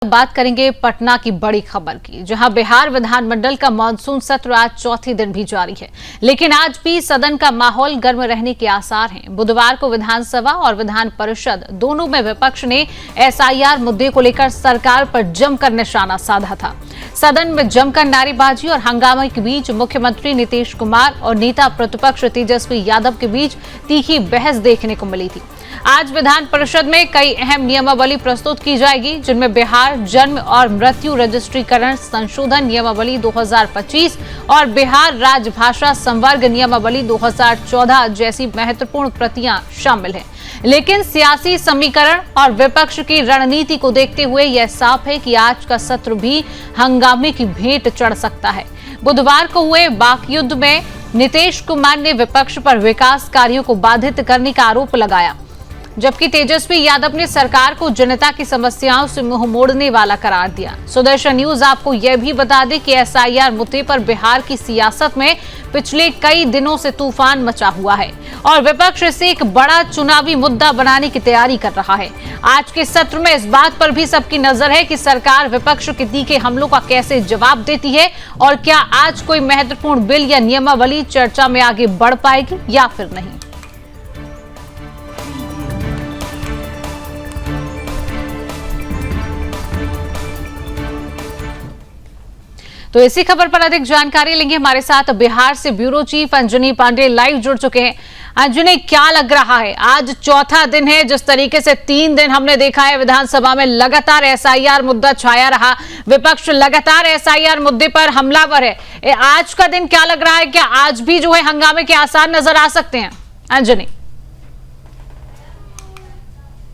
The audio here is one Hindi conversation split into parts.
बात करेंगे पटना की बड़ी खबर की, जहां बिहार विधानमंडल का मानसून सत्र आज चौथे दिन भी जारी है, लेकिन आज भी सदन का माहौल गर्म रहने के आसार हैं। बुधवार को विधानसभा और विधान परिषद दोनों में विपक्ष ने एसआईआर मुद्दे को लेकर सरकार पर जमकर निशाना साधा था। सदन में जमकर नारेबाजी और हंगामे के बीच मुख्यमंत्री नीतीश कुमार और नेता प्रतिपक्ष तेजस्वी यादव के बीच तीखी बहस देखने को मिली थी। आज विधान परिषद में कई अहम नियमावली प्रस्तुत की जाएगी, जिनमें बिहार जन्म और मृत्यु रजिस्ट्रीकरण संशोधन नियमावली 2025 और बिहार राजभाषा संवर्ग नियमावली 2014 जैसी महत्वपूर्ण प्रतियां शामिल हैं। लेकिन सियासी समीकरण और विपक्ष की रणनीति को देखते हुए यह साफ है कि आज का सत्र भी हंगामे की भेंट चढ़ सकता है। बुधवार को हुए वाकयुद्ध में नीतीश कुमार ने विपक्ष पर विकास कार्यों को बाधित करने का आरोप लगाया, जबकि तेजस्वी यादव ने सरकार को जनता की समस्याओं से मुंह मोड़ने वाला करार दिया। सुदर्शन न्यूज आपको यह भी बता दे कि एसआईआर मुद्दे पर बिहार की सियासत में पिछले कई दिनों से तूफान मचा हुआ है और विपक्ष इसे एक बड़ा चुनावी मुद्दा बनाने की तैयारी कर रहा है। आज के सत्र में इस बात पर भी सबकी नजर है कि सरकार विपक्ष के तीखे हमलों का कैसे जवाब देती है और क्या आज कोई महत्वपूर्ण बिल या नियमावली चर्चा में आगे बढ़ पाएगी या फिर नहीं। तो इसी खबर पर अधिक जानकारी लेंगे। हमारे साथ बिहार से bureau chief Anjani Pandey live जुड़ चुके हैं। अंजनी, क्या लग रहा है, आज चौथा दिन है, जिस तरीके से 3 दिन हमने देखा है विधानसभा में लगातार एसआईआर मुद्दा छाया रहा, विपक्ष लगातार एसआईआर मुद्दे पर हमलावर है, आज का दिन क्या लग रहा है, क्या आज भी जो है हंगामे के आसार नजर आ सकते हैं? अंजनी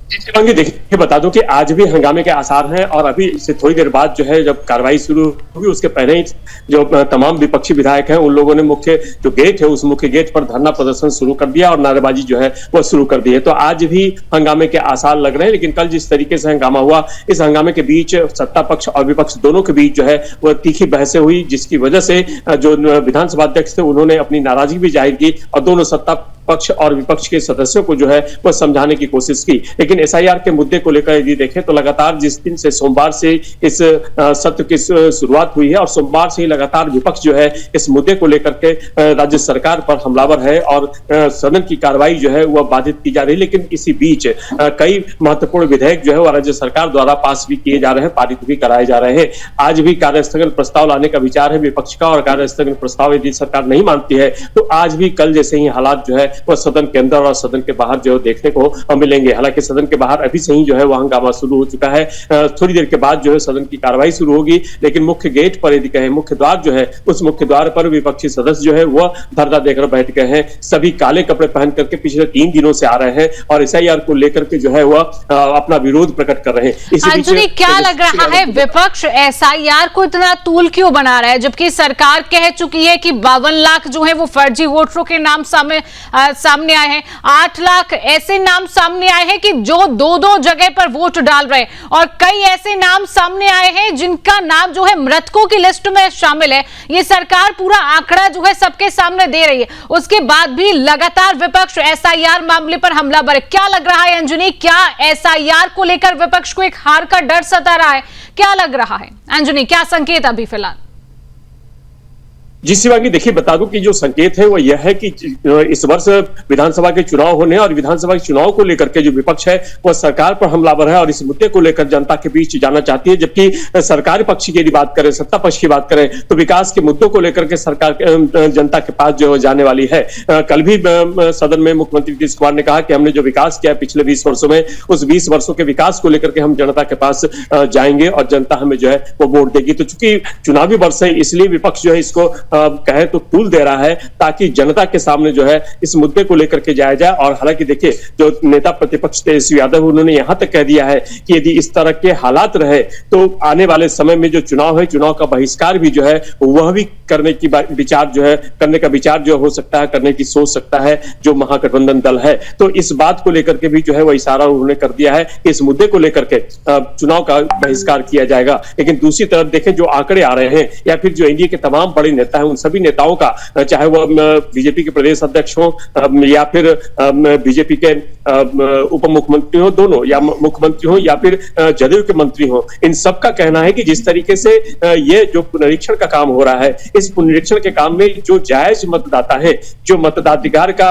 जी देखिए, बता दूं कि आज भी हंगामे के आसार हैं और अभी से थोड़ी देर बाद जो है जब कार्रवाई शुरू होगी उसके पहले ही जो तमाम विपक्षी विधायक हैं उन लोगों ने मुख्य जो गेट है उस मुख्य गेट पर धरना प्रदर्शन शुरू कर दिया और नारेबाजी जो है वो शुरू कर दी है। तो आज भी हंगामे के आसार लग रहे हैं, लेकिन कल जिस तरीके से हंगामा हुआ, इस हंगामे के बीच सत्ता पक्ष और विपक्ष दोनों के बीच जो है वह तीखी बहसें हुई, जिसकी वजह से जो विधानसभा अध्यक्ष थे उन्होंने अपनी नाराजगी भी जाहिर की और दोनों सत्ता पक्ष और विपक्ष के सदस्यों को जो है वह समझाने की कोशिश की। लेकिन एसआईआर के मुद्दे को लेकर यदि देखें तो लगातार जिस दिन से सोमवार से इस सत्र की शुरुआत हुई है और सोमवार से ही लगातार विपक्ष जो है इस मुद्दे को लेकर के राज्य सरकार पर हमलावर है और सदन की कार्रवाई जो है वह बाधित की जा रही है। लेकिन इसी बीच कई महत्वपूर्ण विधेयक जो है वह राज्य सरकार द्वारा पास भी किए जा रहे हैं, पारित भी कराए जा रहे हैं। आज भी कार्यस्थगन प्रस्ताव लाने का विचार है विपक्ष का और कार्यस्थगन प्रस्ताव यदि सरकार नहीं मानती है तो आज भी कल जैसे ही हालात जो है वह सदन के अंदर और सदन के बाहर जो देखने को मिलेंगे। हालांकि सदन के बाहर अभी से ही जो है वह हंगामा शुरू हो चुका है, थोड़ी देर के बाद जो है सदन की कार्रवाई शुरू होगी, लेकिन मुख्य गेट पर यदि कहें मुख्य द्वार जो है उस मुख्य द्वार पर विपक्षी सदस्य जो है वह धरना देकर बैठ गए हैं। सभी काले कपड़े पहन करके पिछले 3 दिनों से आ रहे हैं और एसआईआर को लेकर के जो है वह अपना विरोध प्रकट कर रहे हैं। अंजनी, क्या लग रहा है विपक्ष एसआईआर को इतना तूल क्यों बना रहा है, जबकि सरकार कह चुकी है कि 52 लाख जो है वो फर्जी वोटरों के नाम सामने आए हैं, 8 लाख ऐसे नाम सामने आए हैं कि जो 2-2 जगह पर वोट डाल रहे हैं और कई ऐसे नाम सामने आए हैं जिनका नाम जो है मृतकों की लिस्ट में शामिल है। ये सरकार पूरा आंकड़ा जो है सबके सामने दे रही है, उसके बाद भी लगातार विपक्ष एसआईआर मामले पर हमलावर है। क्या लग रहा है अंजनी, क्या एसआईआर को लेकर विपक्ष को एक हार का डर सता रहा है, क्या लग रहा है अंजनी, क्या संकेत अभी फिलहाल? जी शिवांगी, देखिए बता दूं कि जो संकेत है वो यह है कि इस वर्ष विधानसभा के चुनाव होने और विधानसभा के चुनाव को लेकर के जो विपक्ष है वह सरकार पर हमलावर है और इस मुद्दे को लेकर जनता के बीच जाना चाहती है, जबकि सरकारी पक्ष की यदि बात करें, सत्ता पक्ष की बात करें तो विकास के मुद्दों को लेकर के सरकार जनता के पास जो जाने वाली है। कल भी सदन में मुख्यमंत्री नीतीश कुमार ने कहा कि हमने जो विकास किया पिछले 20 वर्षों में, उस 20 वर्षों के विकास को लेकर के हम जनता के पास जाएंगे और जनता हमें जो है वो वोट देगी। तो चूंकि चुनावी वर्ष है इसलिए विपक्ष जो है इसको कहे तो टूल दे रहा है ताकि जनता के सामने जो है इस मुद्दे को लेकर के जाया जाए। और हालांकि देखिए जो नेता प्रतिपक्ष तेजस्वी यादव उन्होंने यहां तक कह दिया है कि यदि इस तरह के हालात रहे तो आने वाले समय में जो चुनाव है, चुनाव का बहिष्कार भी जो है वह भी करने की विचार जो है करने का विचार जो हो सकता है, करने की सोच सकता है जो महागठबंधन दल है। तो इस बात को लेकर के भी जो है वह इशारा उन्होंने कर दिया है कि इस मुद्दे को लेकर के चुनाव का बहिष्कार किया जाएगा। लेकिन दूसरी तरफ देखें जो आंकड़े आ रहे हैं या फिर जो एनडीए के तमाम बड़े नेता नेता है उन सभी नेताओं का, चाहे वो बीजेपी के प्रदेश अध्यक्ष हो या फिर बीजेपी के उप मुख्यमंत्री हो, दोनों, या मुख्यमंत्री हो या फिर जदयू के मंत्री हो, इन सब का कहना है कि जिस तरीके से ये जो पुनरीक्षण का काम हो रहा है, इस पुनरीक्षण के काम में जो जायज मतदाता है, जो मताधिकार का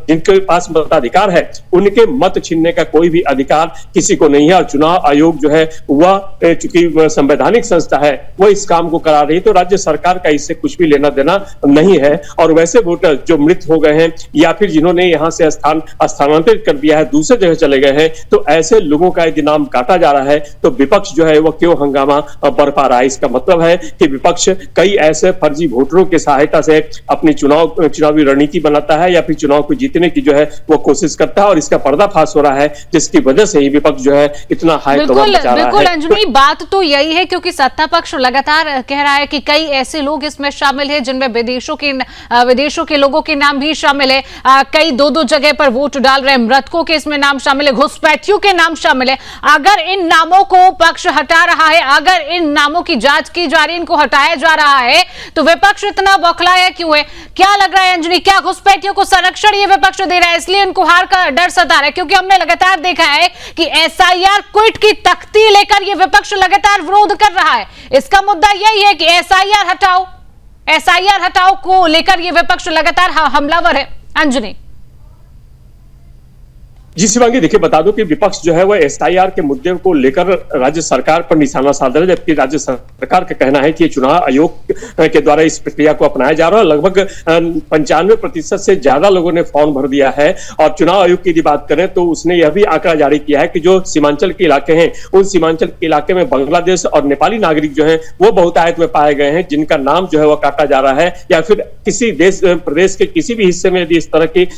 जिनके पास मताधिकार है, उनके मत छीनने का कोई भी अधिकार किसी को नहीं है। और चुनाव आयोग जो है वह चूंकि संवैधानिक संस्था है, वह इस काम को करा रही है, तो राज्य सरकार का इससे कुछ भी लेना देना नहीं है। और वैसे वोटर जो मृत हो गए हैं या फिर जिन्होंने यहां से स्थानांतरित कर दिया है, दूसरे जगह चले गए हैं, तो ऐसे लोगों का यदि नाम काटा जा रहा है तो विपक्ष जो है वह क्यों हंगामा बरपा रहा है? इसका मतलब है कि विपक्ष कई ऐसे फर्जी वोटरों की सहायता से अपनी चुनावी रणनीति बनाता है या फिर चुनाव को जीतने की जो है वो कोशिश करता है, और इसका पर्दाफाश हो रहा है, जिसकी वजह से ही विपक्ष जो है इतना हाई तबाह मचा रहा है। बिल्कुल अंजनी, बात तो यही है क्योंकि सत्ता पक्ष लगातार कह रहा है कि कई ऐसे लोग इसमें शामिल हैं जिनमें विदेशों के लोगों के नाम भी शामिल है, कई दो जगह पर वोट डाल रहे हैं, मृतकों के इसमें नाम शामिल है, घुसपैठियों के नाम शामिल है। अगर इन नामों को पक्ष हटा रहा है, अगर इन नामों की जांच की जा रही है, इनको हटाया जा रहा है, तो विपक्ष इतना बौखलाया क्यों है? क्या लग रहा है अंजनी, क्या घुसपैठियों को संरक्षण ये विपक्ष दे रहा है, इसलिए इनको हार का डर सता रहा है? क्योंकि हमने लगातार देखा है कि एसआईआर क्विट की तख्ती लेकर ये विपक्ष लगातार विरोध कर रहा है। इसका मुद्दा यही है कि एसआईआर हटाओ को लेकर ये विपक्ष लगातार हमलावर है। अंजनी जी शिवांगी, देखिए बता दूं कि विपक्ष जो है वह एसआईआर के मुद्दे को लेकर राज्य सरकार पर निशाना साध रहा है, जबकि राज्य सरकार का कहना है कि चुनाव आयोग के द्वारा इस प्रक्रिया को अपनाया जा रहा है। लगभग 95% से ज्यादा लोगों ने फॉर्म भर दिया है। और चुनाव आयोग की यदि बात करें तो उसने यह भी आंकड़ा जारी किया है कि जो सीमांचल के इलाके हैं, उन सीमांचल के इलाके में बांग्लादेश और नेपाली नागरिक जो है वो बहुतायत में पाए गए हैं, जिनका नाम जो है वह काटा जा रहा है, या फिर किसी प्रदेश के किसी भी हिस्से में यदि इस तरह के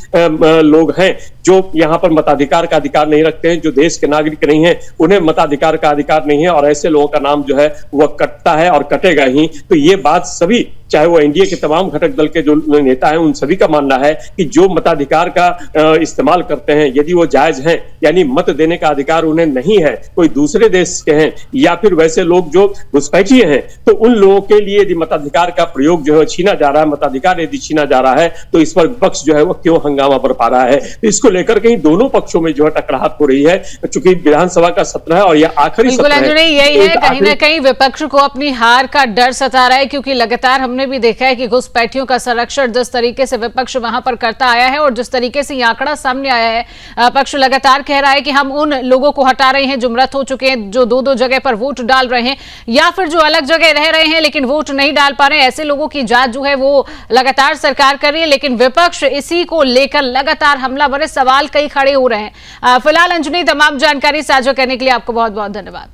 लोग हैं जो यहाँ पर मताधिकार का अधिकार नहीं रखते हैं, जो देश के नागरिक नहीं है, उन्हें मताधिकार का अधिकार नहीं है, और ऐसे लोगों का नाम जो है वह कटता है और कटेगा ही। तो ये बात सभी, चाहे वो एनडीए के तमाम घटक दल के जो नेता हैं, उन सभी का मानना है कि जो मताधिकार का इस्तेमाल करते हैं, यदि वो जायज हैं, यानी मत देने का अधिकार उन्हें नहीं है, कोई दूसरे देश के हैं या फिर वैसे लोग जो घुसपैठी हैं, तो उन लोगों के लिए यदि मताधिकार का प्रयोग जो है छीना जा रहा है, मताधिकार यदि छीना जा रहा है, तो इस पर विपक्ष जो है वो क्यों हंगामा बरपा रहा है? तो इसको लेकर कहीं दोनों पक्षों में जो है टकराहट हो रही है, चूंकि विधानसभा का सत्र है और यह आखिरी सत्र है। यही है, कहीं ना कहीं विपक्ष को अपनी हार का डर सता रहा है, क्योंकि लगातार हमने भी देखा है कि घुसपैठियों का संरक्षण जिस तरीके से विपक्ष वहां पर करता आया है और जिस तरीके से यह आंकड़ा सामने आया है, पक्ष लगातार कह रहा है कि हम उन लोगों को हटा रहे हैं जो मृत हो चुके हैं, जो दो जगह पर वोट डाल रहे हैं, या फिर जो अलग जगह रह रहे हैं लेकिन वोट नहीं डाल पा रहे हैं। ऐसे लोगों की जांच जो है वो लगातार सरकार कर रही है, लेकिन विपक्ष इसी को लेकर लगातार हमलावर है, सवाल कई खड़े हो रहे हैं। फिलहाल अंजनी, तमाम जानकारी साझा करने के लिए आपको बहुत बहुत धन्यवाद।